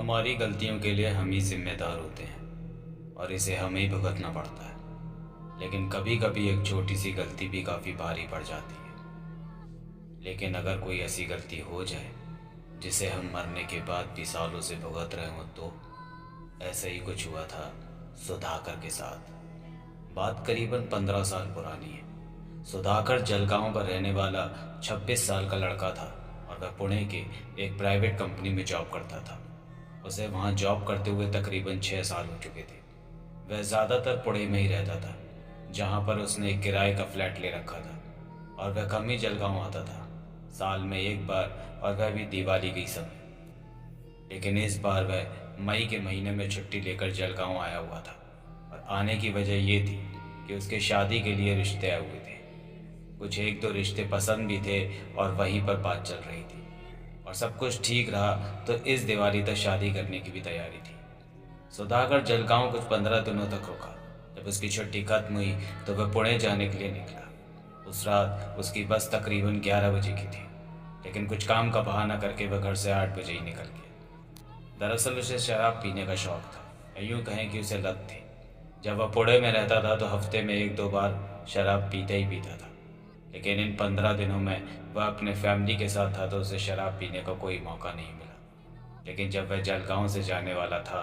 हमारी गलतियों के लिए हम ही जिम्मेदार होते हैं और इसे हमें ही भुगतना पड़ता है। लेकिन कभी कभी एक छोटी सी गलती भी काफ़ी भारी पड़ जाती है। लेकिन अगर कोई ऐसी गलती हो जाए जिसे हम मरने के बाद भी सालों से भुगत रहे हों तो ऐसा ही कुछ हुआ था सुधाकर के साथ। बात करीबन 15 साल पुरानी है। सुधाकर जलगांव का रहने वाला 26 साल का लड़का था और वह पुणे के एक प्राइवेट कंपनी में जॉब करता था। उसे वहाँ जॉब करते हुए तकरीबन 6 साल हो चुके थे। वह ज़्यादातर पुणे में ही रहता था, जहाँ पर उसने एक किराए का फ्लैट ले रखा था और वह कम ही जलगांव आता था, साल में एक बार, और वह भी दिवाली के समय। लेकिन इस बार वह मई के महीने में छुट्टी लेकर जलगांव आया हुआ था और आने की वजह ये थी कि उसके शादी के लिए रिश्ते आए हुए थे। कुछ एक दो रिश्ते पसंद भी थे और वहीं पर बात चल रही थी और सब कुछ ठीक रहा तो इस दिवाली तक शादी करने की भी तैयारी थी। सुधाकर जलगांव कुछ 15 दिनों तक रुका। जब उसकी छुट्टी खत्म हुई तो वह पुणे जाने के लिए निकला। उस रात उसकी बस तकरीबन 11 बजे की थी, लेकिन कुछ काम का बहाना करके वह घर से 8 बजे ही निकल गया। दरअसल उसे शराब पीने का शौक था, या यूँ कहें कि उसे लत थी। जब वह पुणे में रहता था तो हफ्ते में एक दो बार शराब पीता ही पीता था, लेकिन इन 15 दिनों में वह अपने फैमिली के साथ था तो उसे शराब पीने का कोई मौका नहीं मिला। लेकिन जब वह जलगांव से जाने वाला था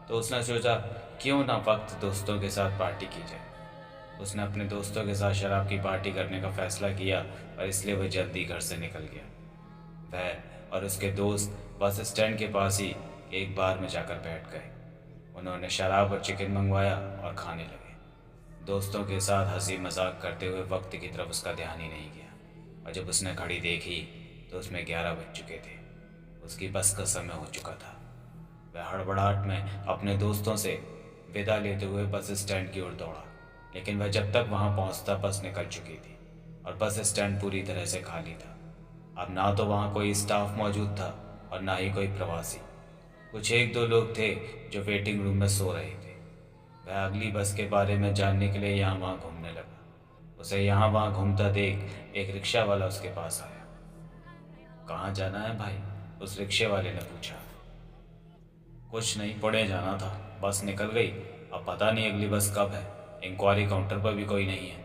तो उसने सोचा क्यों ना वक्त दोस्तों के साथ पार्टी की जाए। उसने अपने दोस्तों के साथ शराब की पार्टी करने का फैसला किया और इसलिए वह जल्दी घर से निकल गया। वह और उसके दोस्त बस स्टैंड के पास ही एक बार में जाकर बैठ गए। उन्होंने शराब और चिकन मंगवाया और खाने लगे। दोस्तों के साथ हंसी मजाक करते हुए वक्त की तरफ उसका ध्यान ही नहीं गया और जब उसने घड़ी देखी तो उसमें 11 बज चुके थे। उसकी बस का समय हो चुका था। वह हड़बड़ाहट में अपने दोस्तों से विदा लेते हुए बस स्टैंड की ओर दौड़ा, लेकिन वह जब तक वहां पहुंचता बस निकल चुकी थी और बस स्टैंड पूरी तरह से खाली था। अब ना तो वहां कोई स्टाफ मौजूद था और ना ही कोई प्रवासी। कुछ एक दो लोग थे जो वेटिंग रूम में सो रहे थे। वह अगली बस के बारे में जानने के लिए यहाँ वहाँ घूमने लगा। उसे यहाँ वहाँ घूमता देख एक रिक्शा वाला उसके पास आया। कहाँ जाना है भाई? उस रिक्शे वाले ने पूछा। कुछ नहीं, पुणे जाना था, बस निकल गई, अब पता नहीं अगली बस कब है। इंक्वायरी काउंटर पर भी कोई नहीं है।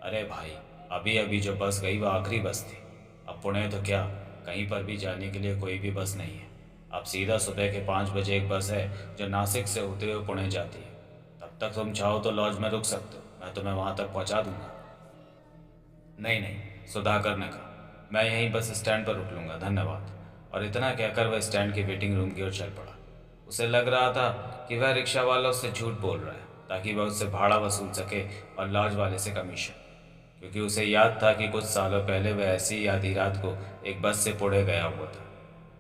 अरे भाई, अभी अभी जो बस गई वह आखिरी बस थी। अब पुणे तो क्या, कहीं पर भी जाने के लिए कोई भी बस नहीं है। अब सीधा सुबह के 5 बजे एक बस है जो नासिक से होते हुए पुणे जाती है। तब तक तुम चाहो तो लॉज में रुक सकते हो, मैं तुम्हें वहां तक पहुंचा दूंगा। नहीं नहीं, सुधाकर ने कहा, मैं यहीं बस स्टैंड पर रुक लूंगा, धन्यवाद। और इतना कहकर वह स्टैंड की वेटिंग रूम की ओर चल पड़ा। उसे लग रहा था कि वह रिक्शा वाला उससे झूठ बोल रहा है ताकि वह उससे भाड़ा वसूल सके और लॉज वाले से कमीशन, क्योंकि उसे याद था कि कुछ सालों पहले वह ऐसी ही आधी रात को एक बस से पुणे गया हुआ था।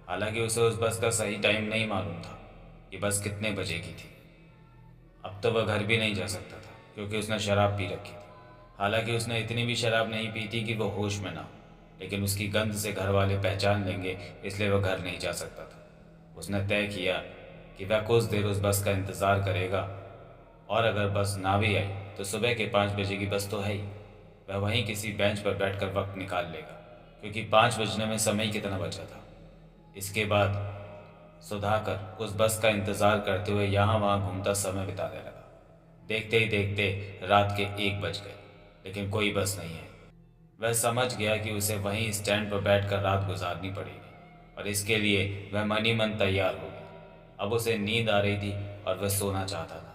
हालांकि उसे उस बस का सही टाइम नहीं मालूम था कि बस कितने बजे की थी। अब तो वह घर भी नहीं जा सकता था क्योंकि उसने शराब पी रखी थी। हालांकि उसने इतनी भी शराब नहीं पी थी कि वह होश में ना हो, लेकिन उसकी गंध से घर वाले पहचान लेंगे, इसलिए वह घर नहीं जा सकता था। उसने तय किया कि वह कुछ देर उस बस का इंतज़ार करेगा और अगर बस ना भी आई तो सुबह के 5 बजे की बस तो है ही। वह वहीं किसी बेंच पर बैठकर वक्त निकाल लेगा, क्योंकि 5 बजने में समय कितना बचा था। इसके बाद सुधाकर उस बस का इंतज़ार करते हुए यहाँ वहाँ घूमता समय बिताने लगा। देखते ही देखते रात के 1 बज गए, लेकिन कोई बस नहीं है। वह समझ गया कि उसे वहीं स्टैंड पर बैठकर रात गुजारनी पड़ेगी और इसके लिए वह मन ही मन तैयार हो गया। अब उसे नींद आ रही थी और वह सोना चाहता था।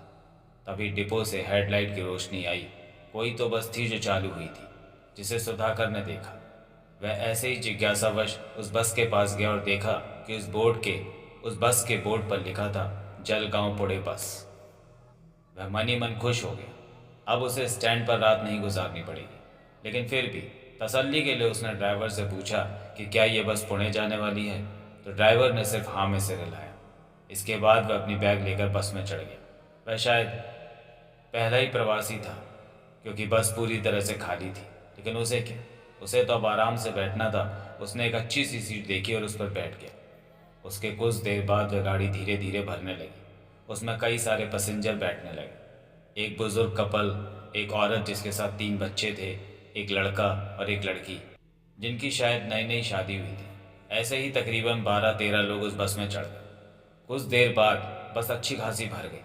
तभी डिपो से हेडलाइट की रोशनी आई। कोई तो बस थी जो चालू हुई थी, जिसे सुधाकर ने देखा। वह ऐसे ही जिज्ञासावश उस बस के पास गया और देखा कि उस बस के बोर्ड पर लिखा था जलगांव पुणे बस। वह मन ही मन खुश हो गया। अब उसे स्टैंड पर रात नहीं गुजारनी पड़ेगी। लेकिन फिर भी तसल्ली के लिए उसने ड्राइवर से पूछा कि क्या ये बस पुणे जाने वाली है, तो ड्राइवर ने सिर्फ हाँ में सिर हिलाया। इसके बाद वह अपनी बैग लेकर बस में चढ़ गया। वह शायद पहला ही प्रवासी था, क्योंकि बस पूरी तरह से खाली थी। लेकिन उसे क्या, उसे तो अब आराम से बैठना था। उसने एक अच्छी सी सीट देखी और उस पर बैठ गया। उसके कुछ देर बाद वह गाड़ी धीरे धीरे भरने लगी। उसमें कई सारे पैसेंजर बैठने लगे। एक बुजुर्ग कपल, एक औरत जिसके साथ 3 बच्चे थे, एक लड़का और एक लड़की, जिनकी शायद नई नई शादी हुई थी। ऐसे ही तकरीबन 12-13 लोग उस बस में चढ़ गए। कुछ देर बाद बस अच्छी खासी भर गई।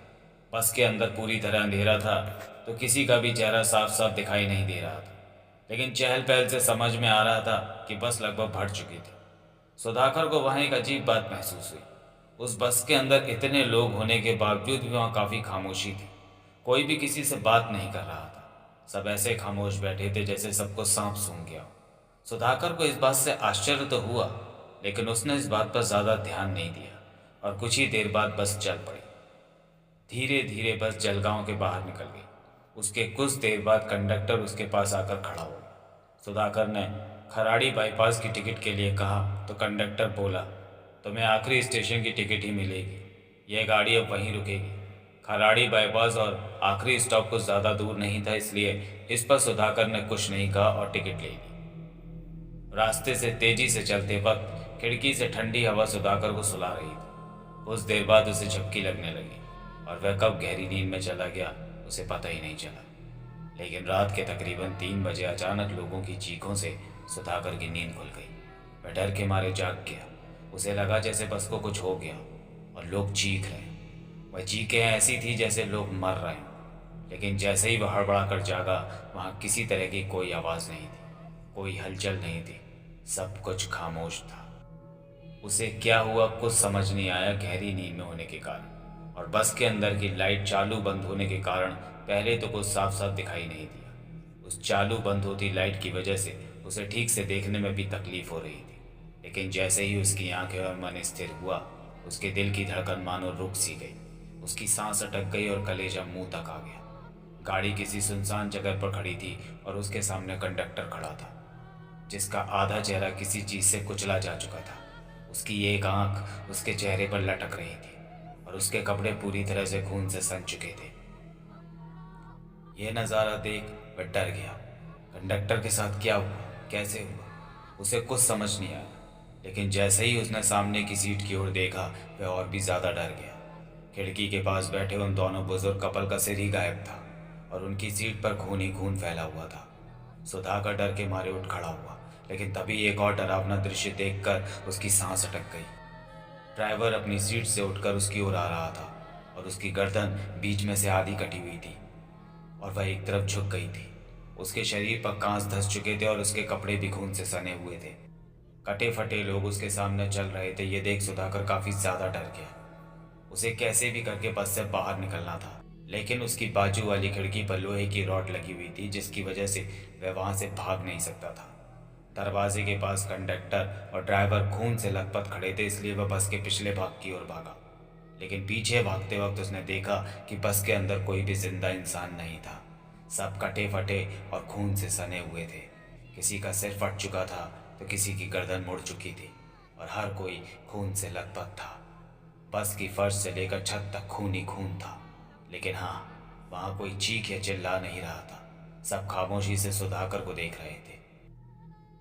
बस के अंदर पूरी तरह अंधेरा था, तो किसी का भी चेहरा साफ साफ दिखाई नहीं दे रहा था। लेकिन चहल पहल से समझ में आ रहा था कि बस लगभग भर चुकी थी। सुधाकर को वहाँ एक अजीब बात महसूस हुई। उस बस के अंदर इतने लोग होने के बावजूद भी वहाँ काफ़ी खामोशी थी। कोई भी किसी से बात नहीं कर रहा था। सब ऐसे खामोश बैठे थे जैसे सबको सांप सूंघ गया हो। सुधाकर को इस बात से आश्चर्य तो हुआ, लेकिन उसने इस बात पर ज़्यादा ध्यान नहीं दिया और कुछ ही देर बाद बस चल पड़ी। धीरे धीरे बस जलगांव के बाहर निकल गई। उसके कुछ देर बाद कंडक्टर उसके पास आकर खड़ा हो गया। सुधाकर ने खराड़ी बाईपास की टिकट के लिए कहा तो कंडक्टर बोला, तुम्हें आखिरी स्टेशन की टिकट ही मिलेगी। यह गाड़ी अब वहीं रुकेगी। खराड़ी बाईपास और आखिरी स्टॉप कुछ ज़्यादा दूर नहीं था, इसलिए इस पर सुधाकर ने कुछ नहीं कहा और टिकट ले ली। रास्ते से तेजी से चलते वक्त खिड़की से ठंडी हवा सुधाकर को सुला रही थी। कुछ देर बाद उसे झपकी लगने लगी और वह कब गहरी नींद में चला गया उसे पता ही नहीं चला। लेकिन रात के तकरीबन 3 बजे अचानक लोगों की चीखों से सुधाकर की नींद खुल गई। वह डर के मारे जाग गया। उसे लगा जैसे बस को कुछ हो गया और लोग चीख रहे हैं। वह चीखें ऐसी थी जैसे लोग मर रहे हैं। लेकिन जैसे ही वह हड़बड़ा जागा, वहाँ किसी तरह की कोई आवाज़ नहीं थी, कोई हलचल नहीं थी, सब कुछ खामोश था। उसे क्या हुआ कुछ समझ नहीं आया गहरी नींद में होने के कारण, और बस के अंदर की लाइट चालू बंद होने के कारण पहले तो कुछ साफ साफ दिखाई नहीं दिया। उस चालू बंद होती लाइट की वजह से उसे ठीक से देखने में भी तकलीफ हो रही थी। लेकिन जैसे ही उसकी आंखें और मन स्थिर हुआ, उसके दिल की धड़कन मानो रुक सी गई। उसकी सांस अटक गई और कलेजा मुंह तक आ गया। गाड़ी किसी सुनसान जगह पर खड़ी थी और उसके सामने कंडक्टर खड़ा था, जिसका आधा चेहरा किसी चीज से कुचला जा चुका था। उसकी एक आंख उसके चेहरे पर लटक रही थी और उसके कपड़े पूरी तरह से खून से सन चुके थे। यह नज़ारा देख वह डर गया। कंडक्टर के साथ क्या हुआ, कैसे हुआ, उसे कुछ समझ नहीं आया। लेकिन जैसे ही उसने सामने की सीट की ओर देखा, वह और भी ज़्यादा डर गया। खिड़की के पास बैठे उन दोनों बुजुर्ग कपल का सिर ही गायब था और उनकी सीट पर खून ही खून फैला हुआ था। सुधाकर डर के मारे उठ खड़ा हुआ, लेकिन तभी एक और डरावना दृश्य देखकर उसकी सांस अटक गई। ड्राइवर अपनी सीट से उठकर उसकी ओर आ रहा था और उसकी गर्दन बीच में से आधी कटी हुई थी और वह एक तरफ झुक गई थी। उसके शरीर पर कांच धंस चुके थे और उसके कपड़े भी खून से सने हुए थे। कटे फटे लोग उसके सामने चल रहे थे। ये देख सुधाकर काफी ज्यादा डर गया। उसे कैसे भी करके बस से बाहर निकलना था, लेकिन उसकी बाजू वाली खिड़की पर लोहे की रॉड लगी हुई थी, जिसकी वजह से वह वहां से भाग नहीं सकता था। दरवाजे के पास कंडक्टर और ड्राइवर खून से लथपथ खड़े थे, इसलिए वह बस के पिछले भाग की ओर भागा। लेकिन पीछे भागते वक्त उसने देखा कि बस के अंदर कोई भी जिंदा इंसान नहीं था। सब कटे फटे और खून से सने हुए थे। किसी का सिर फट चुका था तो किसी की गर्दन मुड़ चुकी थी और हर कोई खून से लथपथ था। बस की फर्श से लेकर छत तक खून ही खून था। लेकिन हाँ, वहाँ कोई चीख या चिल्ला नहीं रहा था। सब खामोशी से सुधाकर को देख रहे थे।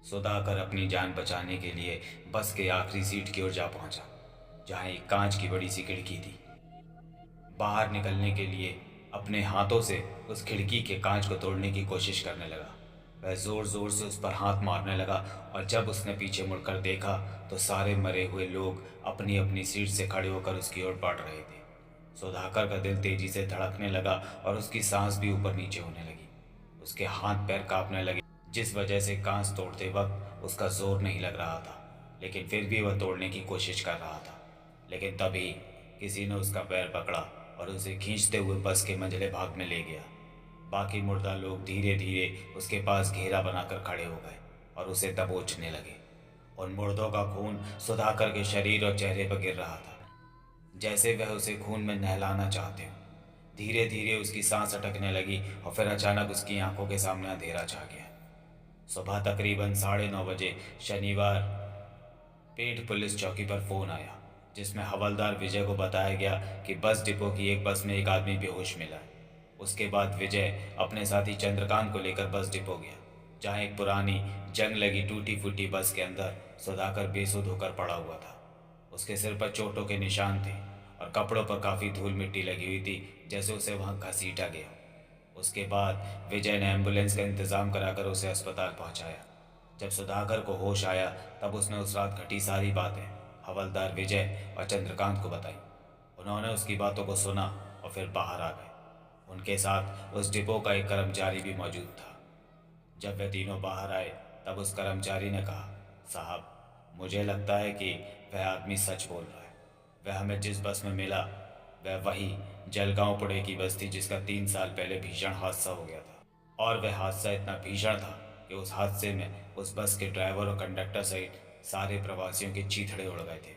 सुधाकर अपनी जान बचाने के लिए बस के आखिरी सीट की ओर जा पहुंचा, जहां एक कांच की बड़ी सी खिड़की थी। बाहर निकलने के लिए अपने हाथों से उस खिड़की के कांच को तोड़ने की कोशिश करने लगा। वह जोर जोर से उस पर हाथ मारने लगा और जब उसने पीछे मुड़कर देखा तो सारे मरे हुए लोग अपनी अपनी सीट से खड़े होकर उसकी ओर बढ़ रहे थे। सुधाकर का दिल तेजी से धड़कने लगा और उसकी सांस भी ऊपर नीचे होने लगी। उसके हाथ पैर कांपने लगे, जिस वजह से कांच तोड़ते वक्त उसका जोर नहीं लग रहा था, लेकिन फिर भी वह तोड़ने की कोशिश कर रहा था। लेकिन तभी किसी ने उसका पैर पकड़ा और उसे खींचते हुए बस के मंझले भाग में ले गया। बाकी मुर्दा लोग धीरे धीरे उसके पास घेरा बनाकर खड़े हो गए और उसे दबोचने लगे। उन मुर्दों का खून सुधाकर के शरीर और चेहरे पर गिर रहा था, जैसे वह उसे खून में नहलाना चाहते हो। धीरे धीरे उसकी सांस अटकने लगी और फिर अचानक उसकी आंखों के सामने अंधेरा छा गया। सुबह तकरीबन 9:30 बजे शनिवार पेठ पुलिस चौकी पर फोन आया, जिसमें हवलदार विजय को बताया गया कि बस डिपो की एक बस में एक आदमी बेहोश मिला है। उसके बाद विजय अपने साथी चंद्रकांत को लेकर बस डिपो गया, जहां एक पुरानी जंग लगी टूटी फूटी बस के अंदर सुधाकर बेसुध होकर पड़ा हुआ था। उसके सिर पर चोटों के निशान थे और कपड़ों पर काफ़ी धूल मिट्टी लगी हुई थी, जैसे उसे वहां घसीटा गया। उसके बाद विजय ने एम्बुलेंस का इंतज़ाम कराकर उसे अस्पताल पहुंचाया। जब सुधाकर को होश आया तब उसने उस रात घटी सारी बातें हवलदार विजय और चंद्रकांत को बताई। उन्होंने उसकी बातों को सुना और फिर बाहर आ गए। उनके साथ उस डिपो का एक कर्मचारी भी मौजूद था। जब वे तीनों बाहर आए तब उस कर्मचारी ने कहा, साहब, मुझे लगता है कि वह आदमी सच बोल रहा है। वह हमें जिस बस में मिला वह वही जलगांव पुणे की बस थी जिसका 3 साल पहले भीषण हादसा हो गया था। और वह हादसा इतना भीषण था कि उस हादसे में उस बस के ड्राइवर और कंडक्टर सहित सारे प्रवासियों के चीथड़े उड़ गए थे।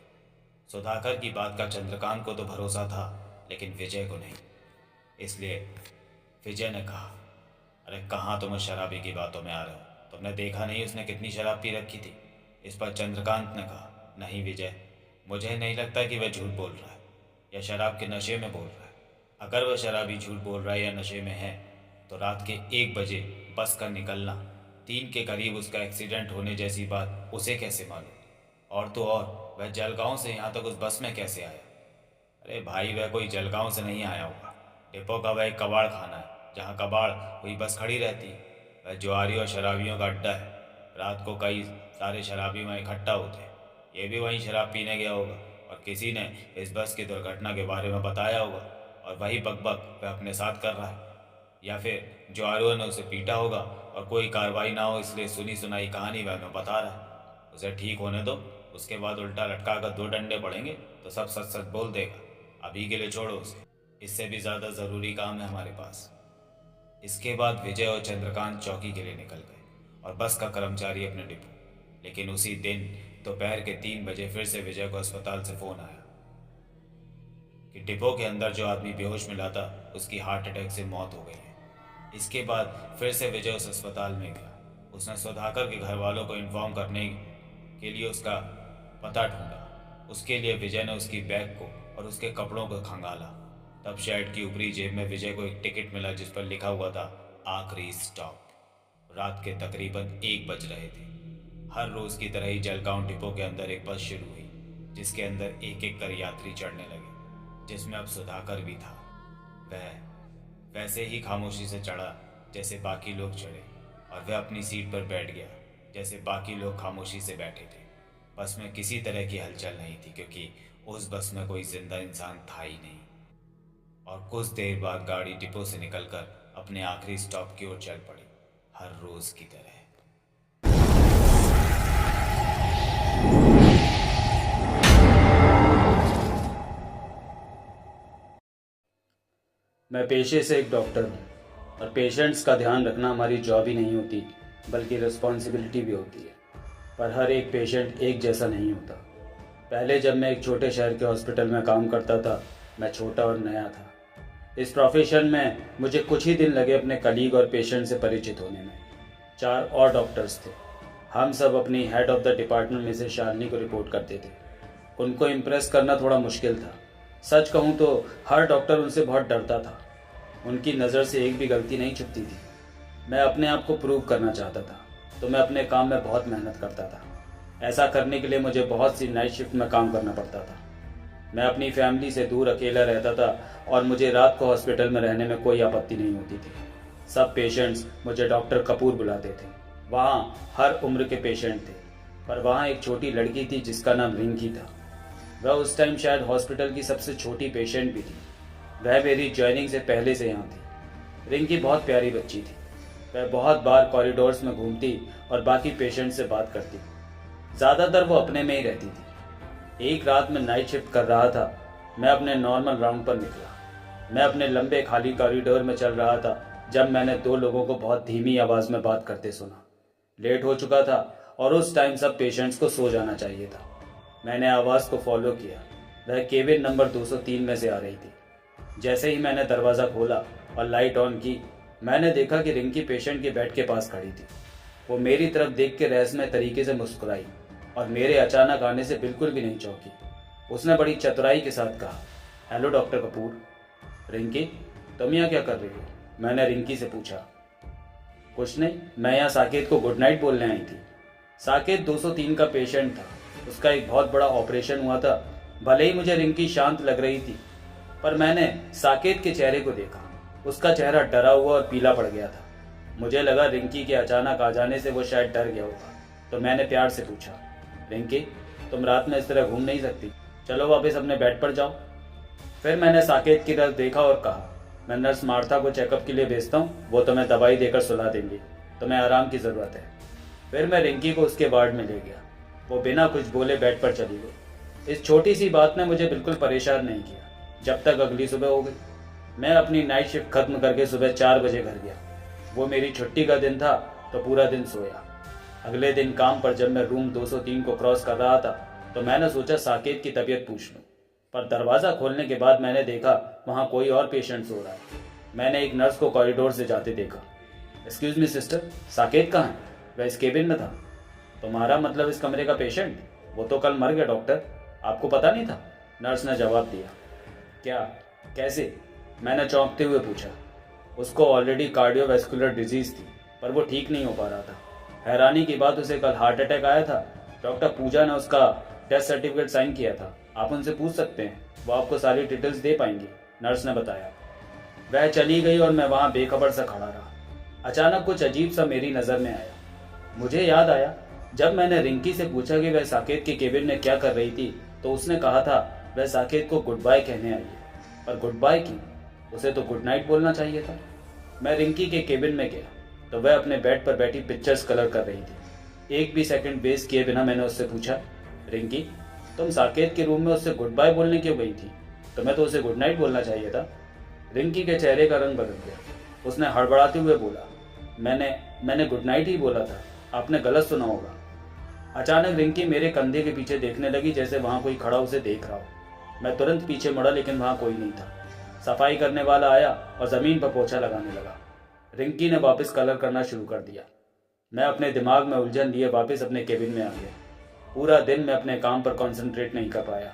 सुधाकर की बात का चंद्रकांत को तो भरोसा था, लेकिन विजय को नहीं। इसलिए विजय ने कहा, अरे कहाँ तुम उस शराबी की बातों में आ रहे हो? तुमने देखा नहीं उसने कितनी शराब पी रखी थी? इस पर चंद्रकांत ने कहा, नहीं विजय, मुझे नहीं लगता कि वह झूठ बोल रहा है या शराब के नशे में बोल रहा है। अगर वह शराबी झूठ बोल रहा है या नशे में है तो रात के 1 बजे बस का निकलना, 3 के करीब उसका एक्सीडेंट होने जैसी बात उसे कैसे मालूम? और तो और वह जलगांव से यहाँ तक उस बस में कैसे आया? अरे भाई, वह कोई जलगांव से नहीं आया होगा। डिपो का वह एक कबाड़ खाना है, जहाँ कबाड़ हुई बस खड़ी रहती है। वह जुआरी और शराबियों का अड्डा है। रात को कई सारे शराबी वहाँ इकट्ठा होते हैं। ये भी वहीं शराब पीने गया होगा और किसी ने इस बस की दुर्घटना के बारे में बताया होगा और वही बकबक वह अपने साथ कर रहा है। या फिर जुआरियों ने उसे पीटा होगा और कोई कार्रवाई ना हो इसलिए सुनी सुनाई कहानी वह हमें बता रहा है। उसे ठीक होने दो, उसके बाद उल्टा लटका कर 2 डंडे पड़ेंगे तो सब सच सच बोल देगा। अभी के लिए छोड़ो उसे, इससे भी ज़्यादा ज़रूरी काम है हमारे पास। इसके बाद विजय और चंद्रकांत चौकी के लिए निकल गए और बस का कर्मचारी अपने डिपो। लेकिन उसी दिन दोपहर के 3 बजे फिर से विजय को अस्पताल से फ़ोन आया कि डिपो के अंदर जो आदमी बेहोश मिला था उसकी हार्ट अटैक से मौत हो गई है। इसके बाद फिर से विजय उस अस्पताल में गया। उसने सुधाकर के घर वालों को इन्फॉर्म करने के लिए उसका पता ढूंढा। उसके लिए विजय ने उसकी बैग को और उसके कपड़ों को खंगाला। तब शर्ट की ऊपरी जेब में विजय को एक टिकट मिला जिस पर लिखा हुआ था आखिरी स्टॉप। रात के तकरीबन 1 बज रहे थे। हर रोज की तरह ही जलगांव डिपो के अंदर एक बस शुरू हुई जिसके अंदर एक एक कर यात्री चढ़ने लगे, जिसमें अब सुधाकर भी था। वह वैसे ही खामोशी से चढ़ा जैसे बाकी लोग चढ़े और वह अपनी सीट पर बैठ गया जैसे बाकी लोग खामोशी से बैठे थे। बस में किसी तरह की हलचल नहीं थी क्योंकि उस बस में कोई जिंदा इंसान था ही नहीं। और कुछ देर बाद गाड़ी डिपो से निकलकर अपने आखिरी स्टॉप की ओर चल पड़ी, हर रोज की तरह। मैं पेशे से एक डॉक्टर हूँ और पेशेंट्स का ध्यान रखना हमारी जॉब ही नहीं होती बल्कि रिस्पॉन्सिबिलिटी भी होती है। पर हर एक पेशेंट एक जैसा नहीं होता। पहले जब मैं एक छोटे शहर के हॉस्पिटल में काम करता था, मैं छोटा और नया था। इस प्रोफेशन में मुझे कुछ ही दिन लगे अपने कलीग और पेशेंट से परिचित होने में। 4 और डॉक्टर्स थे। हम सब अपनी head of the department Mrs Shalini को रिपोर्ट करते थे। उनको इम्प्रेस करना थोड़ा मुश्किल था। सच कहूँ तो हर डॉक्टर उनसे बहुत डरता था। उनकी नज़र से एक भी गलती नहीं छुपती थी। मैं अपने आप को प्रूव करना चाहता था तो मैं अपने काम में बहुत मेहनत करता था। ऐसा करने के लिए मुझे बहुत सी नाइट शिफ्ट में काम करना पड़ता था। मैं अपनी फैमिली से दूर अकेला रहता था और मुझे रात को हॉस्पिटल में रहने में कोई आपत्ति नहीं होती थी। सब पेशेंट्स मुझे डॉक्टर कपूर बुलाते थे। वहाँ हर उम्र के पेशेंट थे, पर वहाँ एक छोटी लड़की थी जिसका नाम रिंकी था। वह उस टाइम शायद हॉस्पिटल की सबसे छोटी पेशेंट भी थी। वह मेरी ज्वाइनिंग से पहले से यहाँ थी। रिंकी बहुत प्यारी बच्ची थी। वह बहुत बार कॉरिडोर्स में घूमती और बाकी पेशेंट से बात करती। ज़्यादातर वो अपने में ही रहती थी। एक रात में नाइट शिफ्ट कर रहा था। मैं अपने नॉर्मल राउंड पर निकला। मैं अपने लंबे खाली कॉरिडोर में चल रहा था जब मैंने 2 लोगों को बहुत धीमी आवाज़ में बात करते सुना। लेट हो चुका था और उस टाइम सब पेशेंट्स को सो जाना चाहिए था। मैंने आवाज़ को फॉलो किया। वह केबिन नंबर 203 में से आ रही थी। जैसे ही मैंने दरवाज़ा खोला और लाइट ऑन की, मैंने देखा कि रिंकी पेशेंट के बेड के पास खड़ी थी। वो मेरी तरफ देख के रहस्यमय तरीके से मुस्कुराई और मेरे अचानक आने से बिल्कुल भी नहीं चौंकी। उसने बड़ी चतुराई के साथ कहा, हेलो डॉक्टर कपूर। रिंकी, तुम यहाँ क्या कर रही हो? मैंने रिंकी से पूछा। कुछ नहीं, मैं यहाँ साकेत को गुड नाइट बोलने आई थी। साकेत 203 का पेशेंट था। उसका एक बहुत बड़ा ऑपरेशन हुआ था। भले ही मुझे रिंकी शांत लग रही थी, पर मैंने साकेत के चेहरे को देखा। उसका चेहरा डरा हुआ और पीला पड़ गया था। मुझे लगा रिंकी के अचानक आ जाने से वो शायद डर गया होगा, तो मैंने प्यार से पूछा, रिंकी, तुम रात में इस तरह घूम नहीं सकती। चलो वापस अपने बेड पर जाओ। फिर मैंने साकेत की तरफ देखा और कहा, मैं नर्स मार्था को चेकअप के लिए भेजता हूँ, वो तुम्हें दवाई देकर सुला देंगी, तुम्हें आराम की ज़रूरत है। फिर मैं रिंकी को उसके वार्ड में ले गया। वो बिना कुछ बोले बेड पर चली गई। इस छोटी सी बात ने मुझे बिल्कुल परेशान नहीं किया जब तक अगली सुबह हो गई। मैं अपनी नाइट शिफ्ट खत्म करके सुबह 4 बजे घर गया। वो मेरी छुट्टी का दिन था तो पूरा दिन सोया। अगले दिन काम पर जब मैं रूम 203 को क्रॉस कर रहा था तो मैंने सोचा साकेत की तबीयत पूछ लूं, पर दरवाज़ा खोलने के बाद मैंने देखा वहाँ कोई और पेशेंट सो रहा है। मैंने एक नर्स को कॉरिडोर से जाते देखा। एक्सक्यूज मी सिस्टर, साकेत कहाँ है? वह इस केबिन में था। तुम्हारा मतलब इस कमरे का पेशेंट? वो तो कल मर गया डॉक्टर, आपको पता नहीं था? नर्स ने जवाब दिया। क्या? कैसे? मैंने चौंकते हुए पूछा। उसको ऑलरेडी कार्डियोवैस्कुलर डिजीज थी, पर वो ठीक नहीं हो पा रहा था। हैरानी की बात, उसे कल हार्ट अटैक आया था। डॉक्टर पूजा ने उसका डेथ सर्टिफिकेट साइन किया था। आप उनसे पूछ सकते हैं, वो आपको सारी डिटेल्स दे पाएंगी, नर्स ने बताया। वह चली गई और मैं वहाँ बेखबर सा खड़ा रहा। अचानक कुछ अजीब सा मेरी नज़र में आया। मुझे याद आया जब मैंने रिंकी से पूछा कि वह साकेत के केबिन में क्या कर रही थी, तो उसने कहा था वह साकेत को गुड बाय कहने आई है। पर गुड बाय की, उसे तो गुड नाइट बोलना चाहिए था। मैं रिंकी के केबिन में गया तो वह अपने बेड पर बैठी पिक्चर्स कलर कर रही थी। एक भी सेकंड वेस्ट किए बिना मैंने उससे पूछा, रिंकी, तुम साकेत के रूम में उससे गुड बाय बोलने क्यों गई थी? तुम्हें तो उसे गुड नाइट बोलना चाहिए था। रिंकी के चेहरे का रंग बदल गया। उसने हड़बड़ाते हुए बोला, मैंने गुड नाइट ही बोला था, आपने गलत सुना होगा। अचानक रिंकी मेरे कंधे के पीछे देखने लगी जैसे वहां कोई खड़ा उसे देख रहा हो। मैं तुरंत पीछे मुड़ा लेकिन वहां कोई नहीं था। सफाई करने वाला आया और जमीन पर पोछा लगाने लगा। रिंकी ने वापस कलर करना शुरू कर दिया। मैं अपने दिमाग में उलझन लिए वापस अपने केबिन में आ गया। पूरा दिन मैं अपने काम पर कंसंट्रेट नहीं कर पाया।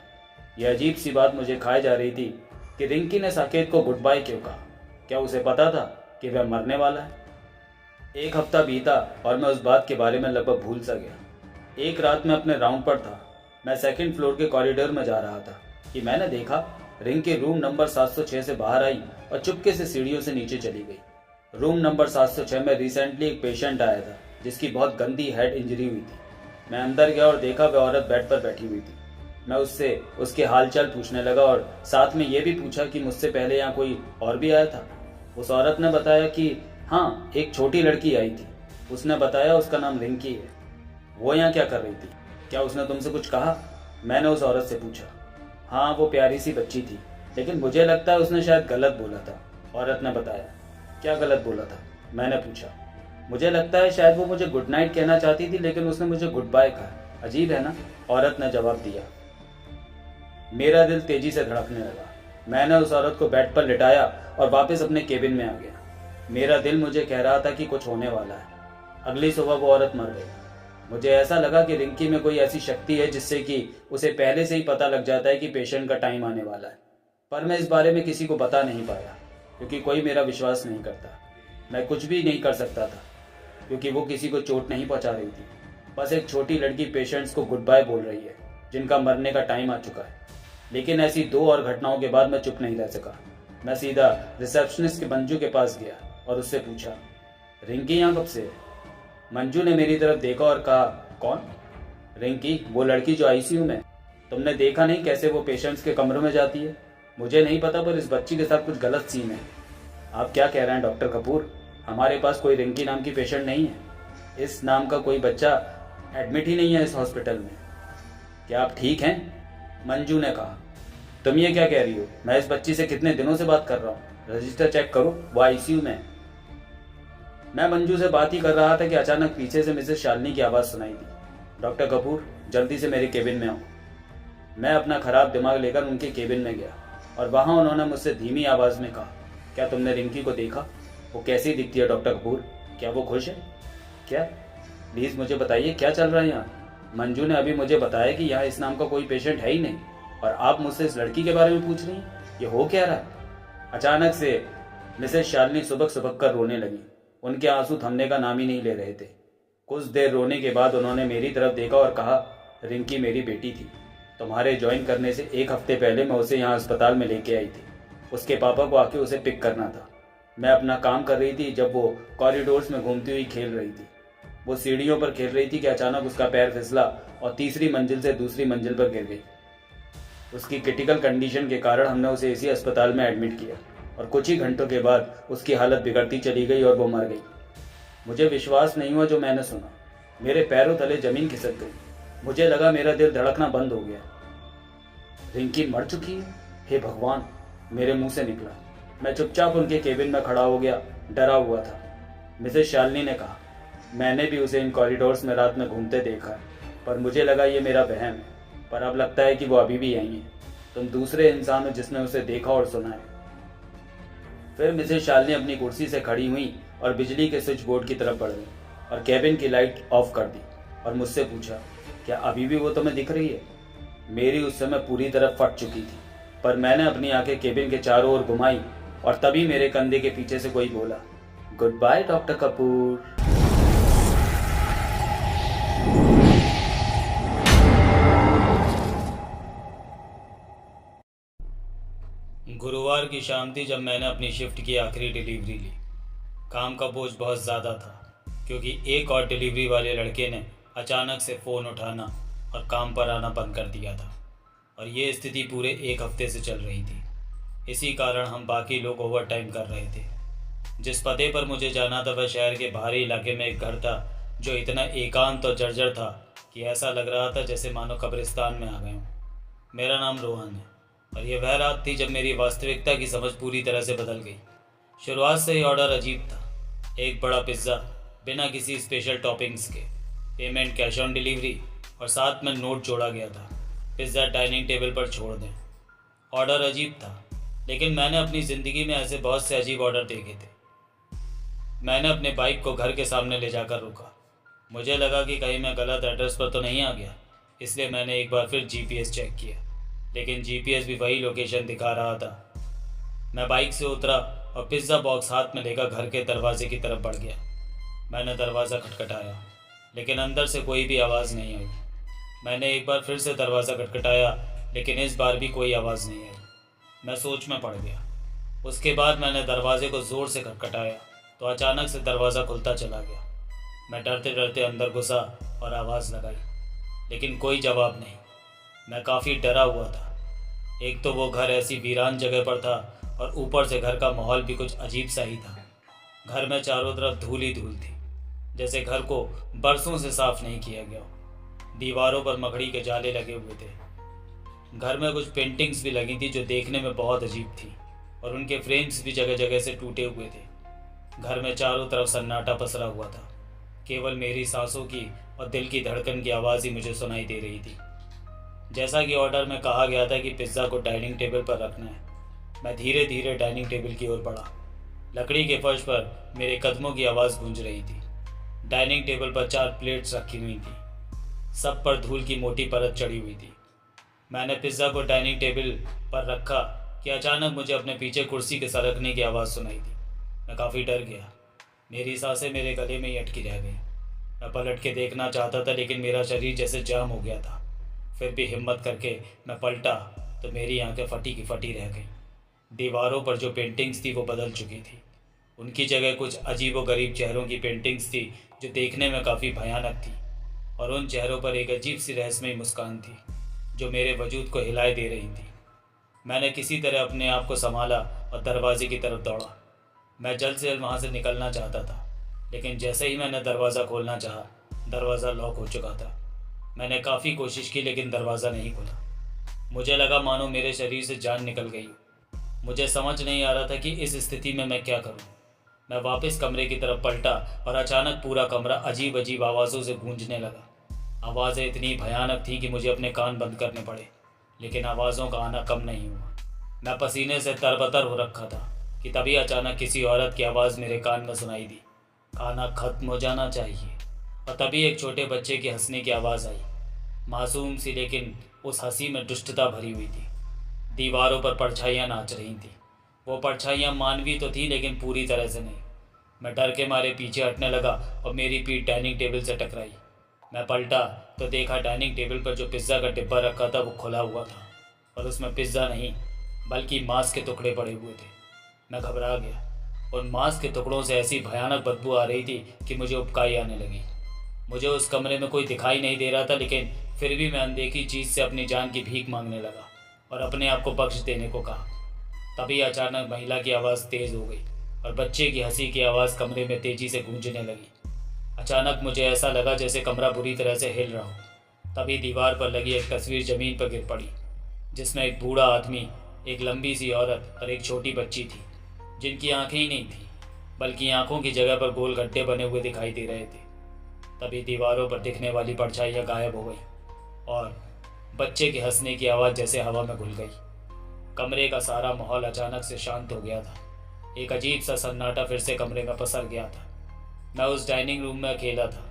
यह अजीब सी बात मुझे खाए जा रही थी कि रिंकी ने साकेत को गुड बाय क्यों कहा। क्या उसे पता था कि वह मरने वाला है? एक हफ्ता बीता और मैं उस बात के बारे में लगभग भूल सा गया। एक रात में अपने राउंड पर था। मैं सेकंड फ्लोर के कॉरिडोर में जा रहा था कि मैंने देखा रिंकी रूम नंबर 706 से बाहर आई और चुपके से सीढ़ियों से नीचे चली गई। रूम नंबर 706 में रिसेंटली एक पेशेंट आया था जिसकी बहुत गंदी हेड इंजरी हुई थी। मैं अंदर गया और देखा वह औरत बेड पर बैठी हुई थी। मैं उससे उसके हालचाल पूछने लगा और साथ में यह भी पूछा कि मुझसे पहले यहाँ कोई और भी आया था। उस औरत ने बताया कि हाँ, एक छोटी लड़की आई थी। उसने बताया उसका नाम रिंकी है। वो यहाँ क्या कर रही थी? क्या उसने तुमसे कुछ कहा? मैंने उस औरत से पूछा। हाँ, वो प्यारी सी बच्ची थी, लेकिन मुझे लगता है उसने शायद गलत बोला था, औरत ने बताया। क्या गलत बोला था? मैंने पूछा। मुझे लगता है शायद वो मुझे गुड नाइट कहना चाहती थी, लेकिन उसने मुझे गुड बाय कहा। अजीब है ना? औरत ने जवाब दिया। मेरा दिल तेजी से धड़कने लगा। मैंने उस औरत को बेड पर लिटाया और वापस अपने केबिन में आ गया। मेरा दिल मुझे कह रहा था कि कुछ होने वाला है। अगली सुबह वो औरत मर गई। मुझे ऐसा लगा कि रिंकी में कोई ऐसी शक्ति है जिससे कि उसे पहले से ही पता लग जाता है कि पेशेंट का टाइम आने वाला है। पर मैं इस बारे में किसी को बता नहीं पाया क्योंकि कोई मेरा विश्वास नहीं करता। मैं कुछ भी नहीं कर सकता था क्योंकि वो किसी को चोट नहीं पहुंचा रही थी। बस एक छोटी लड़की पेशेंट्स को गुड बाय बोल रही है जिनका मरने का टाइम आ चुका है। लेकिन ऐसी 2 और घटनाओं के बाद मैं चुप नहीं रह सका। मैं सीधा रिसेप्शनिस्ट के मंजू के पास गया और उससे पूछा, रिंकी यहाँ कब से है? मंजू ने मेरी तरफ देखा और कहा, कौन? रिंकी, वो लड़की जो आईसीयू में। तुमने देखा नहीं कैसे वो पेशेंट्स के कमरों में जाती है? मुझे नहीं पता, पर इस बच्ची के साथ कुछ गलत सीन है। आप क्या कह रहे हैं डॉक्टर कपूर? हमारे पास कोई रिंकी नाम की पेशेंट नहीं है। इस नाम का कोई बच्चा एडमिट ही नहीं है इस हॉस्पिटल में। क्या आप ठीक हैं? मंजू ने कहा। तुम ये क्या कह रही हो? मैं इस बच्ची से कितने दिनों से बात कर रहा हूँ। रजिस्टर चेक करो, वो आईसीयू में है। मैं मंजू से बात ही कर रहा था कि अचानक पीछे से मिसेस शालिनी की आवाज़ सुनाई दी, डॉक्टर कपूर, जल्दी से मेरे केबिन में आओ। मैं अपना खराब दिमाग लेकर उनके केबिन में गया और वहाँ उन्होंने मुझसे धीमी आवाज़ में कहा, क्या तुमने रिंकी को देखा? वो कैसी दिखती है डॉक्टर कपूर? क्या वो खुश है? क्या? प्लीज़ मुझे बताइए क्या चल रहा है यहाँ। मंजू ने अभी मुझे बताया कि यहाँ इस नाम का कोई पेशेंट है ही नहीं और आप मुझसे इस लड़की के बारे में पूछ रही हैं। ये हो क्या रहा है? अचानक से मिसेस शालिनी सुबक सुबक कर रोने लगी। उनके आंसू थमने का नाम ही नहीं ले रहे थे। कुछ देर रोने के बाद उन्होंने मेरी तरफ देखा और कहा, रिंकी मेरी बेटी थी। तुम्हारे ज्वाइन करने से 1 हफ्ते पहले मैं उसे यहाँ अस्पताल में लेके आई थी। उसके पापा को आके उसे पिक करना था। मैं अपना काम कर रही थी जब वो कॉरिडोर्स में घूमती हुई खेल रही थी। वो सीढ़ियों पर खेल रही थी कि अचानक उसका पैर फिसला और तीसरी मंजिल से दूसरी मंजिल पर गिर गई। उसकी क्रिटिकल कंडीशन के कारण हमने उसे इसी अस्पताल में एडमिट किया और कुछ ही घंटों के बाद उसकी हालत बिगड़ती चली गई और वो मर गई। मुझे विश्वास नहीं हुआ जो मैंने सुना। मेरे पैरों तले जमीन खिसक गई। मुझे लगा मेरा दिल धड़कना बंद हो गया। रिंकी मर चुकी है? हे भगवान, मेरे मुंह से निकला। मैं चुपचाप उनके केबिन में खड़ा हो गया, डरा हुआ था। मिसेस शालिनी ने कहा, मैंने भी उसे इन कॉरिडोर्स में रात में घूमते देखा है, पर मुझे लगा ये मेरा वहम है, पर अब लगता है कि वो अभी भी यहीं है। तुम दूसरे इंसान हो जिसने उसे देखा और सुना है। फिर मिसेस शालिनी अपनी कुर्सी से खड़ी हुई और बिजली के स्विच बोर्ड की तरफ बढ़ गई और केबिन की लाइट ऑफ कर दी और मुझसे पूछा, क्या अभी भी वो तुम्हें दिख रही है? मेरी उस समय पूरी तरह फट चुकी थी, पर मैंने अपनी आंखें केबिन के चारों ओर घुमाई और तभी मेरे कंधे के पीछे से कोई बोला, गुड बाय डॉक्टर कपूर। गुरुवार की शाम थी जब मैंने अपनी शिफ्ट की आखिरी डिलीवरी ली। काम का बोझ बहुत ज़्यादा था क्योंकि एक और डिलीवरी वाले लड़के ने अचानक से फ़ोन उठाना और काम पर आना बंद कर दिया था और ये स्थिति पूरे एक हफ्ते से चल रही थी। इसी कारण हम बाकी लोग ओवर टाइम कर रहे थे। जिस पते पर मुझे जाना था वह शहर के बाहरी इलाके में एक घर था जो इतना एकांत और जर्जर था कि ऐसा लग रहा था जैसे मानो कब्रिस्तान में आ गए हों। मेरा नाम रोहन है और ये वह रात थी जब मेरी वास्तविकता की समझ पूरी तरह से बदल गई। शुरुआत से ही ऑर्डर अजीब था। एक बड़ा पिज़्ज़ा बिना किसी स्पेशल टॉपिंग्स के, पेमेंट कैश ऑन डिलीवरी और साथ में नोट जोड़ा गया था, पिज़्ज़ा डाइनिंग टेबल पर छोड़ दें। ऑर्डर अजीब था, लेकिन मैंने अपनी ज़िंदगी में ऐसे बहुत से अजीब ऑर्डर देखे थे। मैंने अपने बाइक को घर के सामने ले जाकर रोका। मुझे लगा कि कहीं मैं गलत एड्रेस पर तो नहीं आ गया, इसलिए मैंने एक बार फिर जीपीएस चेक किया, लेकिन जीपीएस भी वही लोकेशन दिखा रहा था। मैं बाइक से उतरा और पिज़्ज़ा बॉक्स हाथ में लेकर घर के दरवाजे की तरफ बढ़ गया। मैंने दरवाज़ा खटखटाया, लेकिन अंदर से कोई भी आवाज़ नहीं आई। मैंने एक बार फिर से दरवाज़ा खटखटाया, लेकिन इस बार भी कोई आवाज़ नहीं आई। मैं सोच में पड़ गया। उसके बाद मैंने दरवाजे को ज़ोर से खटखटाया तो अचानक से दरवाज़ा खुलता चला गया। मैं डरते डरते अंदर घुसा और आवाज़ लगाई, लेकिन कोई जवाब नहीं। मैं काफ़ी डरा हुआ था। एक तो वो घर ऐसी वीरान जगह पर था और ऊपर से घर का माहौल भी कुछ अजीब सा ही था। घर में चारों तरफ धूल ही धूल थी, जैसे घर को बरसों से साफ नहीं किया गया हो। दीवारों पर मकड़ी के जाले लगे हुए थे। घर में कुछ पेंटिंग्स भी लगी थी जो देखने में बहुत अजीब थी और उनके फ्रेम्स भी जगह जगह से टूटे हुए थे। घर में चारों तरफ सन्नाटा पसरा हुआ था। केवल मेरी सांसों की और दिल की धड़कन की आवाज़ ही मुझे सुनाई दे रही थी। जैसा कि ऑर्डर में कहा गया था कि पिज़्ज़ा को डाइनिंग टेबल पर रखना है, मैं धीरे धीरे डाइनिंग टेबल की ओर बढ़ा। लकड़ी के फर्श पर मेरे कदमों की आवाज़ गूंज रही थी। डाइनिंग टेबल पर 4 प्लेट्स रखी हुई थी, सब पर धूल की मोटी परत चढ़ी हुई थी। मैंने पिज़्ज़ा को डाइनिंग टेबल पर रखा कि अचानक मुझे अपने पीछे कुर्सी के सरकने की आवाज़ सुनाई दी। मैं काफ़ी डर गया। मेरी सांसें मेरे गले में ही अटकी रह गईं। मैं पलट के देखना चाहता था, लेकिन मेरा शरीर जैसे जाम हो गया था। फिर भी हिम्मत करके मैं पलटा तो मेरी आंखें फटी की फटी रह गईं। दीवारों पर जो पेंटिंग्स थी वो बदल चुकी थी। उनकी जगह कुछ अजीबोगरीब चेहरों की पेंटिंग्स थी जो देखने में काफ़ी भयानक थी, और उन चेहरों पर एक अजीब सी रहस्यमयी मुस्कान थी जो मेरे वजूद को हिलाए दे रही थी। मैंने किसी तरह अपने आप को संभाला और दरवाजे की तरफ दौड़ा। मैं जल्द से जल्द वहाँ से निकलना चाहता था, लेकिन जैसे ही मैंने दरवाज़ा खोलना चाहा, दरवाज़ा लॉक हो चुका था। मैंने काफ़ी कोशिश की, लेकिन दरवाज़ा नहीं खुला। मुझे लगा मानो मेरे शरीर से जान निकल गई। मुझे समझ नहीं आ रहा था कि इस स्थिति में मैं क्या करूं। मैं वापस कमरे की तरफ पलटा और अचानक पूरा कमरा अजीब अजीब आवाज़ों से गूंजने लगा। आवाज़ें इतनी भयानक थीं कि मुझे अपने कान बंद करने पड़े, लेकिन आवाज़ों का आना कम नहीं हुआ। मैं पसीने से तरबतर हो रखा था कि तभी अचानक किसी औरत की आवाज़ मेरे कान में सुनाई दी, खाना खत्म हो जाना चाहिए। और तभी एक छोटे बच्चे की हंसने की आवाज़ आई, मासूम सी, लेकिन उस हंसी में दुष्टता भरी हुई थी। दीवारों पर परछाइयाँ नाच रही थीं। वो परछाइयाँ मानवी तो थी, लेकिन पूरी तरह से नहीं। मैं डर के मारे पीछे हटने लगा और मेरी पीठ डाइनिंग टेबल से टकराई। मैं पलटा तो देखा डाइनिंग टेबल पर जो पिज़्ज़ा का डिब्बा रखा था वो खुला हुआ था और उसमें पिज़्ज़ा नहीं बल्कि मांस के टुकड़े पड़े हुए थे। मैं घबरा गया। उन मांस के टुकड़ों से ऐसी भयानक बदबू आ रही थी कि मुझे उबकाई आने लगी। मुझे उस कमरे में कोई दिखाई नहीं दे रहा था, लेकिन फिर भी मैं अनदेखी चीज़ से अपनी जान की भीख मांगने लगा। और अपने आप को बख्श देने को कहा। तभी अचानक महिला की आवाज़ तेज़ हो गई और बच्चे की हंसी की आवाज़ कमरे में तेज़ी से गूंजने लगी। अचानक मुझे ऐसा लगा जैसे कमरा बुरी तरह से हिल रहा हो। तभी दीवार पर लगी एक तस्वीर ज़मीन पर गिर पड़ी, जिसमें एक बूढ़ा आदमी, एक लंबी सी औरत और एक छोटी बच्ची थी, जिनकी आंखें ही नहीं थी बल्कि आंखों की जगह पर गोल गड्ढे बने हुए दिखाई दे रहे थे। तभी दीवारों पर दिखने वाली परछाइयाँ गायब हो गई और बच्चे के हंसने की आवाज़ जैसे हवा में घुल गई। कमरे का सारा माहौल अचानक से शांत हो गया था। एक अजीब सा सन्नाटा फिर से कमरे में पसर गया था। मैं उस डाइनिंग रूम में अकेला था।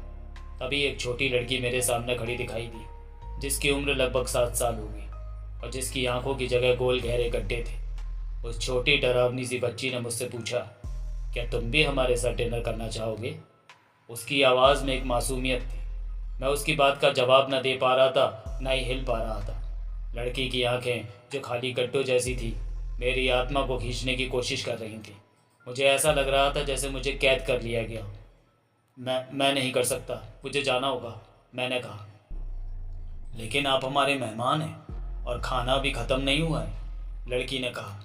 तभी एक छोटी लड़की मेरे सामने खड़ी दिखाई दी, जिसकी उम्र लगभग 7 साल होगी और जिसकी आंखों की जगह गोल गहरे गड्ढे थे। उस छोटी डरावनी सी बच्ची ने मुझसे पूछा, क्या तुम भी हमारे साथ डिनर करना चाहोगे? उसकी आवाज़ में एक मासूमियत थी। मैं उसकी बात का जवाब न दे पा रहा था, न ही हिल पा रहा था। लड़की की आंखें, जो खाली गड्ढों जैसी थी, मेरी आत्मा को खींचने की कोशिश कर रही थी। मुझे ऐसा लग रहा था जैसे मुझे कैद कर लिया गया। मैं नहीं कर सकता, मुझे जाना होगा, मैंने कहा। लेकिन आप हमारे मेहमान हैं और खाना भी ख़त्म नहीं हुआ है, लड़की ने कहा।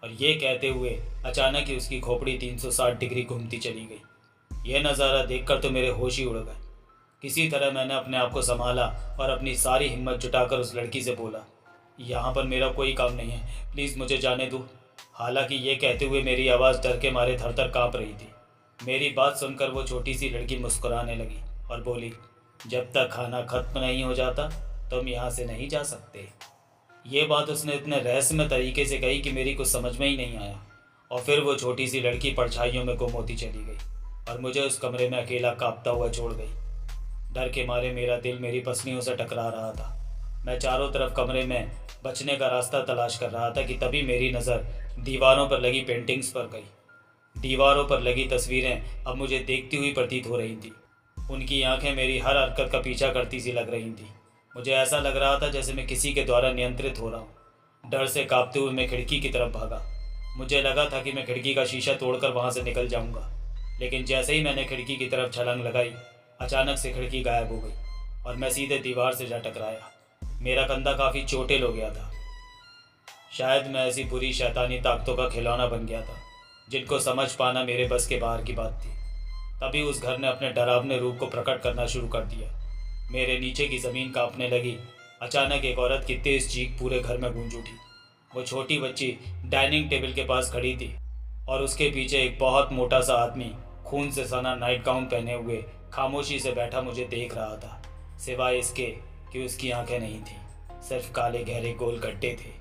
और ये कहते हुए अचानक ही उसकी खोपड़ी 360 डिग्री घूमती चली गई। यह नज़ारा देखकर तो मेरे होश ही उड़ गए। किसी तरह मैंने अपने आप को संभाला और अपनी सारी हिम्मत जुटाकर उस लड़की से बोला, यहाँ पर मेरा कोई काम नहीं है, प्लीज़ मुझे जाने दो। हालांकि ये कहते हुए मेरी आवाज़ डर के मारे थर-थर काँप रही थी। मेरी बात सुनकर वो छोटी सी लड़की मुस्कुराने लगी और बोली, जब तक खाना खत्म नहीं हो जाता तुम यहाँ से नहीं जा सकते। ये बात उसने इतने रहस्यमय तरीके से कही कि मेरी कुछ समझ में ही नहीं आया। और फिर वो छोटी सी लड़की परछाइयों में गुम होती चली गई और मुझे उस कमरे में अकेला कांपता हुआ छोड़ गई। डर के मारे मेरा दिल मेरी पसलियों से टकरा रहा था। मैं चारों तरफ कमरे में बचने का रास्ता तलाश कर रहा था कि तभी मेरी नज़र दीवारों पर लगी पेंटिंग्स पर गई। दीवारों पर लगी तस्वीरें अब मुझे देखती हुई प्रतीत हो रही थी। उनकी आंखें मेरी हर हरकत का पीछा करती सी लग रही थी। मुझे ऐसा लग रहा था जैसे मैं किसी के द्वारा नियंत्रित हो रहा हूँ। डर से कांपते हुए मैं खिड़की की तरफ भागा। मुझे लगा था कि मैं खिड़की का शीशा तोड़कर वहाँ से निकल जाऊँगा, लेकिन जैसे ही मैंने खिड़की की तरफ छलांग लगाई, अचानक से खिड़की गायब हो गई और मैं सीधे दीवार से जा टकराया। मेरा कंधा काफ़ी चोटिल हो गया था। शायद मैं ऐसी बुरी शैतानी ताकतों का खिलौना बन गया था, जिनको समझ पाना मेरे बस के बाहर की बात थी। तभी उस घर ने अपने डरावने रूप को प्रकट करना शुरू कर दिया। मेरे नीचे की ज़मीन कांपने लगी। अचानक एक औरत की तेज़ चीख पूरे घर में गूंज उठी। वो छोटी बच्ची डाइनिंग टेबल के पास खड़ी थी और उसके पीछे एक बहुत मोटा सा आदमी खून से सना नाइट गाउन पहने हुए खामोशी से बैठा मुझे देख रहा था, सिवाय इसके कि उसकी आंखें नहीं थीं, सिर्फ काले गहरे गोल गड्ढे थे।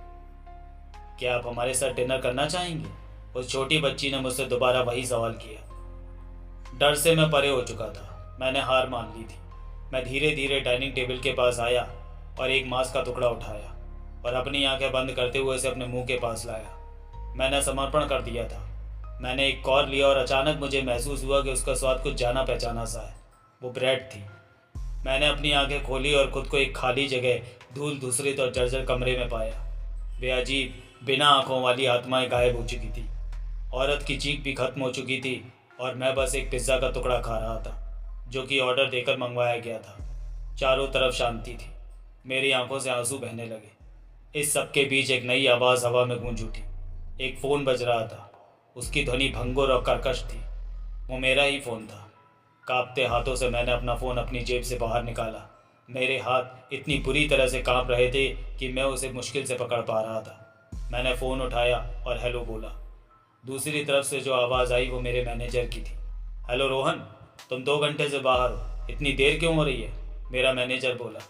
क्या आप हमारे साथ डिनर करना चाहेंगे? उस छोटी बच्ची ने मुझसे दोबारा वही सवाल किया। डर से मैं परे हो चुका था। मैंने हार मान ली थी। मैं धीरे धीरे डाइनिंग टेबल के पास आया और एक मांस का टुकड़ा उठाया और अपनी आंखें बंद करते हुए इसे अपने मुंह के पास लाया। मैंने समर्पण कर दिया था। मैंने एक कौर लिया और अचानक मुझे महसूस हुआ कि उसका स्वाद कुछ जाना पहचाना सा है। वो ब्रेड थी। मैंने अपनी आंखें खोली और खुद को एक खाली जगह, धूल धूसरित और जर्जर कमरे में पाया। वे अजीब बिना आंखों वाली आत्माएं गायब हो चुकी थी। औरत की चीख भी खत्म हो चुकी थी और मैं बस एक पिज़्ज़ा का टुकड़ा खा रहा था, जो कि ऑर्डर देकर मंगवाया गया था। चारों तरफ शांति थी। मेरी आंखों से आंसू बहने लगे। इस सब के बीच एक नई आवाज़ हवा में गूंज उठी। एक फ़ोन बज रहा था। उसकी ध्वनि भंगुर और कर्कश थी। वो मेरा ही फ़ोन था। कांपते हाथों से मैंने अपना फ़ोन अपनी जेब से बाहर निकाला। मेरे हाथ इतनी बुरी तरह से कांप रहे थे कि मैं उसे मुश्किल से पकड़ पा रहा था। मैंने फ़ोन उठाया और हेलो बोला। दूसरी तरफ से जो आवाज़ आई वो मेरे मैनेजर की थी। हेलो रोहन, तुम 2 घंटे से बाहर हो, इतनी देर क्यों हो रही है? मेरा मैनेजर बोला।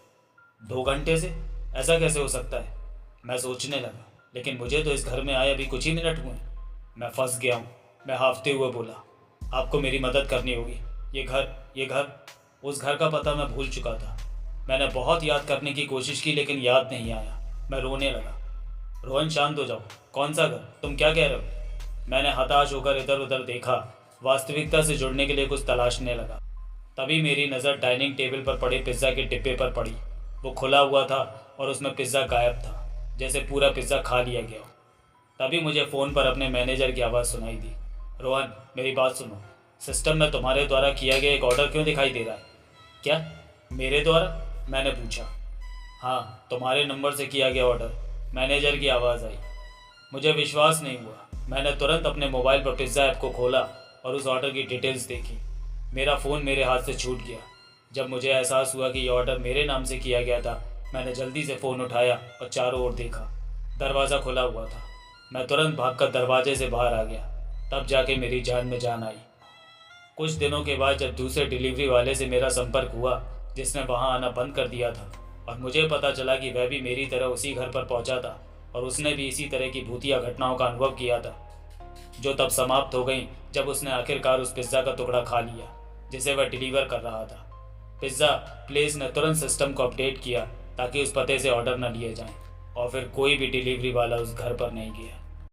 2 घंटे से? ऐसा कैसे हो सकता है? मैं सोचने लगा, लेकिन मुझे तो इस घर में आए अभी कुछ ही मिनट हुए। मैं फंस गया हूँ, मैं हाफते हुए बोला। आपको मेरी मदद करनी होगी। ये घर, उस घर का पता मैं भूल चुका था। मैंने बहुत याद करने की कोशिश की, लेकिन याद नहीं आया। मैं रोने लगा। रोहन, शांत हो जाओ। कौन सा घर? तुम क्या कह रहे हो? मैंने हताश होकर इधर उधर देखा, वास्तविकता से जुड़ने के लिए कुछ तलाशने लगा। तभी मेरी नज़र डाइनिंग टेबल पर पड़े पिज़्ज़ा के डिब्बे पर पड़ी। वो खुला हुआ था और उसमें पिज़्ज़ा गायब था, जैसे पूरा पिज़्ज़ा खा लिया गया हो। तभी मुझे फ़ोन पर अपने मैनेजर की आवाज़ सुनाई दी। रोहन, मेरी बात सुनो। सिस्टम में तुम्हारे द्वारा किया गया एक ऑर्डर क्यों दिखाई दे रहा है? क्या? मेरे द्वारा? मैंने पूछा। हाँ, तुम्हारे नंबर से किया गया ऑर्डर। मैनेजर की आवाज़ आई। मुझे विश्वास नहीं हुआ। मैंने तुरंत अपने मोबाइल पर पिज़्ज़ा ऐप को खोला और उस ऑर्डर की डिटेल्स देखी। मेरा फ़ोन मेरे हाथ से छूट गया। जब मुझे एहसास हुआ कि यह ऑर्डर मेरे नाम से किया गया था, मैंने जल्दी से फ़ोन उठाया और चारों ओर देखा। दरवाज़ा खुला हुआ था। मैं तुरंत भागकर दरवाजे से बाहर आ गया। तब जाके मेरी जान में जान आई। कुछ दिनों के बाद जब दूसरे डिलीवरी वाले से मेरा संपर्क हुआ, जिसने वहां आना बंद कर दिया था, और मुझे पता चला कि वह भी मेरी तरह उसी घर पर पहुंचा था और उसने भी इसी तरह की भूतिया घटनाओं का अनुभव किया था, जो तब समाप्त हो गई जब उसने आखिरकार उस पिज़्ज़ा का टुकड़ा खा लिया जिसे वह डिलीवर कर रहा था। पिज़्ज़ा प्लेस ने तुरंत सिस्टम को अपडेट किया ताकि उस पते से ऑर्डर न लिए जाएं, और फिर कोई भी डिलीवरी वाला उस घर पर नहीं गया।